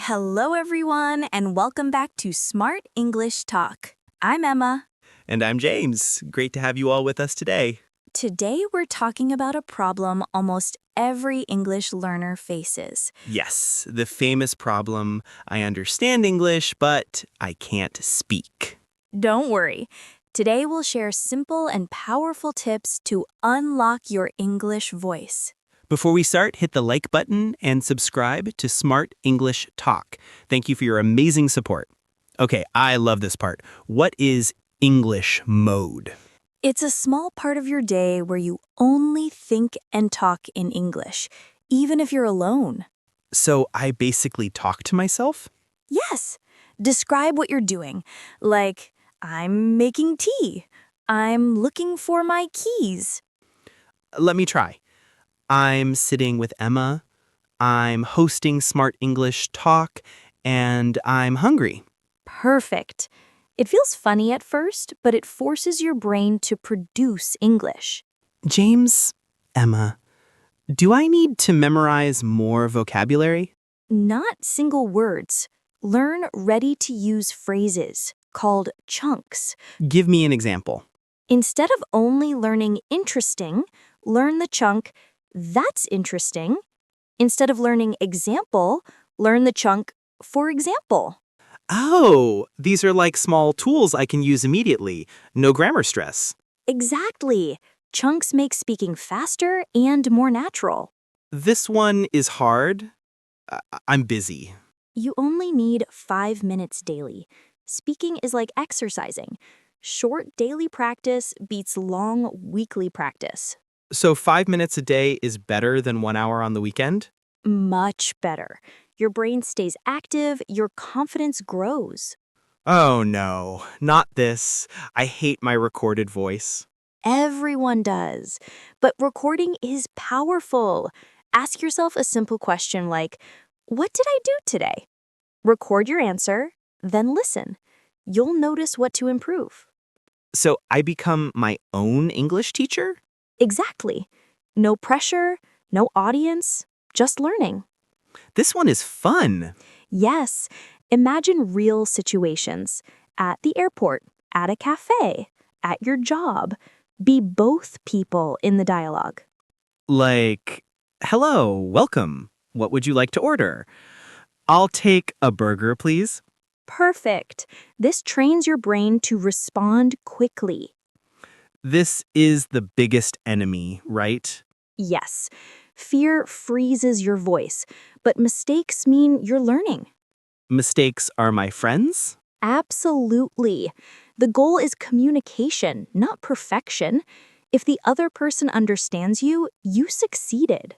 Hello, everyone, and welcome back to Smart English Talk. I'm Emma. And I'm James. Great to have you all with us today. Today, we're talking about a problem almost every English learner faces. Yes, the famous problem, I understand English, but I can't speak. Don't worry. Today, we'll share simple and powerful tips to unlock your English voice. Before we start, hit the like button and subscribe to Smart English Talk. Thank you for your amazing support. Okay, I love this part. What is English mode? It's a small part of your day where you only think and talk in English, even if you're alone. So I basically talk to myself? Yes. Describe what you're doing. Like, I'm making tea. I'm looking for my keys. Let me try. I'm sitting with Emma. I'm hosting Smart English Talk, and I'm hungry. Perfect. It feels funny at first, but it forces your brain to produce English. James, Emma, do I need to memorize more vocabulary? Not single words. Learn ready-to-use phrases called chunks. Give me an example. Instead of only learning interesting, learn the chunk that's interesting. Instead of learning example, learn the chunk for example. Oh, these are like small tools I can use immediately. No grammar stress. Exactly. Chunks make speaking faster and more natural. This one is hard. I'm busy. You only need 5 minutes daily. Speaking is like exercising. Short daily practice beats long weekly practice. So 5 minutes a day is better than 1 hour on the weekend? Much better. Your brain stays active, your confidence grows. Oh no, not this. I hate my recorded voice. Everyone does. But recording is powerful. Ask yourself a simple question like, what did I do today? Record your answer, then listen. You'll notice what to improve. So I become my own English teacher? Exactly. No pressure, no audience, just learning. This one is fun. Yes, imagine real situations. At the airport, at a cafe, at your job. Be both people in the dialogue. Like, hello, welcome. What would you like to order? I'll take a burger, please. Perfect. This trains your brain to respond quickly. This is the biggest enemy, right? Yes, fear freezes your voice, but mistakes mean you're learning. Mistakes are my friends? Absolutely. The goal is communication, not perfection. If the other person understands you, you succeeded.